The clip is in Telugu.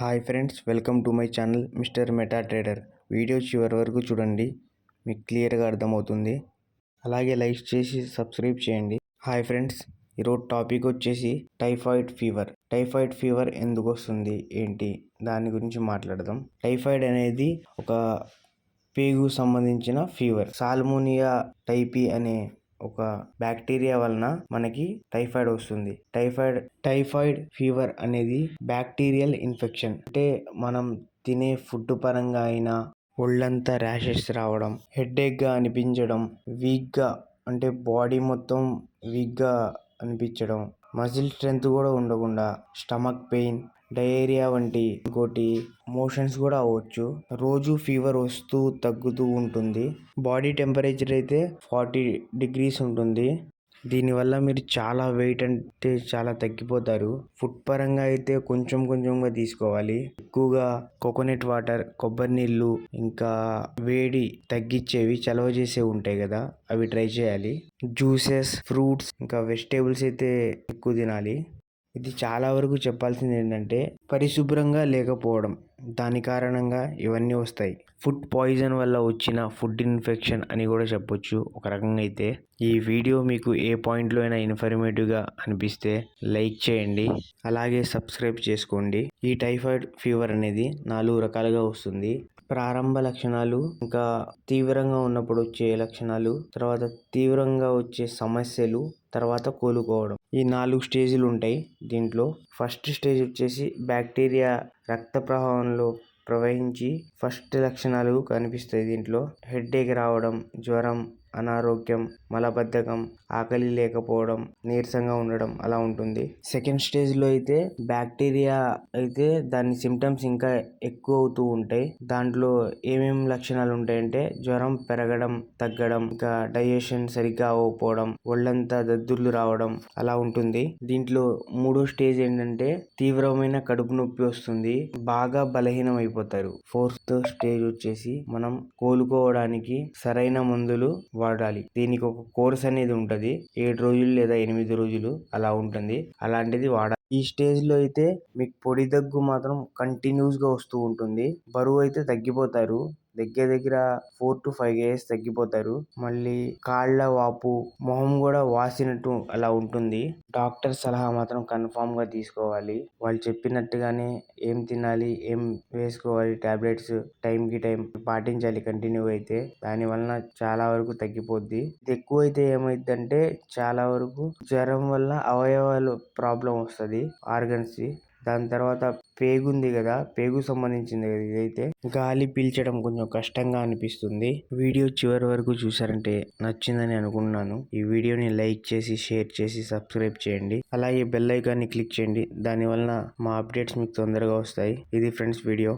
Hi friends, welcome to my channel mister meta trader. Video చివరి వరకు చూడండి, మీకు క్లియర్గా అర్థమవుతుంది. అలాగే లైక్ చేసి సబ్స్క్రైబ్ చేయండి. హాయ్ ఫ్రెండ్స్, ఈరోజు టాపిక్ వచ్చేసి టైఫాయిడ్ ఫీవర్. టైఫాయిడ్ ఫీవర్ ఎందుకు వస్తుంది, ఏంటి, దాని గురించి మాట్లాడదాం. టైఫాయిడ్ అనేది ఒక పేగు సంబంధించిన ఫీవర్. సాల్మోనియా టైపీ అనే ఒక బ్యాక్టీరియా వలన మనకి టైఫాయిడ్ వస్తుంది. టైఫాయిడ్ ఫీవర్ అనేది బ్యాక్టీరియల్ ఇన్ఫెక్షన్. అంటే మనం తినే ఫుడ్ పరంగా అయినా ఒళ్ళంతా ర్యాషెస్ రావడం, హెడేక్గా అనిపించడం, వీక్గా అంటే బాడీ మొత్తం వీక్గా అనిపించడం, మజిల్ స్ట్రెంగ్త్ కూడా ఉండకుండా, స్టమక్ పెయిన్, డయేరియా వంటి ఇంకోటి మోషన్స్ కూడా అవ్వచ్చు. రోజు ఫీవర్ వస్తూ తగ్గుతూ ఉంటుంది. బాడీ టెంపరేచర్ అయితే 40 degrees ఉంటుంది. దీనివల్ల మీరు చాలా వెయిట్ అంటే చాలా తగ్గిపోతారు. ఫుడ్ పరంగా అయితే కొంచెంగా తీసుకోవాలి. ఎక్కువగా కోకోనట్ వాటర్, కొబ్బరి నీళ్ళు, ఇంకా వేడి తగ్గించేవి, చలవ చేసేవి ఉంటాయి కదా, అవి ట్రై చేయాలి. జ్యూసెస్, ఫ్రూట్స్, ఇంకా వెజిటేబుల్స్ అయితే ఎక్కువ తినాలి. ఇది చాలా వరకు చెప్పాల్సింది ఏంటంటే పరిశుభ్రంగా లేకపోవడం, దాని కారణంగా ఇవన్నీ వస్తాయి. ఫుడ్ పాయిజన్ వల్ల వచ్చిన ఫుడ్ ఇన్ఫెక్షన్ అని కూడా చెప్పొచ్చు ఒక రకంగా అయితే. ఈ వీడియో మీకు ఏ పాయింట్లో అయినా ఇన్ఫర్మేటివ్గా అనిపిస్తే లైక్ చేయండి, అలాగే సబ్స్క్రైబ్ చేసుకోండి. ఈ టైఫాయిడ్ ఫీవర్ అనేది 4 రకాలుగా వస్తుంది. ప్రారంభ లక్షణాలు, ఇంకా తీవ్రంగా ఉన్నప్పుడు వచ్చే లక్షణాలు, తర్వాత తీవ్రంగా వచ్చే సమస్యలు, తర్వాత కోలుకోవడం. ఈ 4 స్టేజ్లు ఉంటాయి దీంట్లో. ఫస్ట్ స్టేజ్ వచ్చేసి బ్యాక్టీరియా రక్త ప్రవాహంలో ప్రవహించి ఫస్ట్ లక్షణాలు కనిపిస్తాయి. దీంట్లో హెడేక్ రావడం, జ్వరం, అనారోగ్యం, మలబద్ధకం, ఆకలి లేకపోవడం, నీరసంగా ఉండడం అలా ఉంటుంది. సెకండ్ స్టేజ్లో అయితే బ్యాక్టీరియా అయితే దాని సిమ్టమ్స్ ఇంకా ఎక్కువ అవుతూ ఉంటాయి. దాంట్లో ఏమేమి లక్షణాలు ఉంటాయంటే జ్వరం పెరగడం, తగ్గడం, ఇంకా డైజెషన్ సరిగ్గా అవ్వకపోవడం, ఒళ్ళంతా దద్దుర్లు రావడం అలా ఉంటుంది. దీంట్లో మూడో స్టేజ్ ఏంటంటే తీవ్రమైన కడుపు నొప్పి వస్తుంది, బాగా బలహీనం అయిపోతారు. ఫోర్త్ స్టేజ్ వచ్చేసి మనం కోలుకోవడానికి సరైన మందులు వాడాలి. దీనికి ఒక కోర్స్ అనేది ఉంటది, 7 రోజులు లేదా 8 రోజులు అలా ఉంటుంది. అలాంటిది వాడాలి. ఈ స్టేజ్ లో అయితే మీకు పొడి దగ్గు మాత్రం కంటిన్యూస్ గా వస్తూ ఉంటుంది. బరువు అయితే తగ్గిపోతారు, దగ్గర 4 to 5 kgs తగ్గిపోతారు. మళ్ళీ కాళ్ళ వాపు, మొహం కూడా వాసినట్టు అలా ఉంటుంది. డాక్టర్ సలహా మాత్రం కన్ఫామ్ గా తీసుకోవాలి. వాళ్ళు చెప్పినట్టుగానే ఏం తినాలి, ఏం వేసుకోవాలి, టాబ్లెట్స్ టైం కి టైం పాటించాలి కంటిన్యూ అయితే. దాని వలన చాలా వరకు తగ్గిపోద్ది. ఇది ఎక్కువ అయితే ఏమైందంటే చాలా వరకు జ్వరం వల్ల అవయవాలు ప్రాబ్లం వస్తుంది, ఆర్గన్స్. దాని తర్వాత పేగు ఉంది కదా, పేగు సంబంధించింది కదా ఇదైతే. గాలి పీల్చడం కొంచెం కష్టంగా అనిపిస్తుంది. వీడియో చివరి వరకు చూసారంటే నచ్చిందని అనుకున్నాను. ఈ వీడియోని లైక్ చేసి, షేర్ చేసి, సబ్స్క్రైబ్ చేయండి. అలాగే బెల్ ఐకాన్ని క్లిక్ చేయండి. దాని వలన మా అప్డేట్స్ మీకు తొందరగా వస్తాయి. ఇది ఫ్రెండ్స్ వీడియో.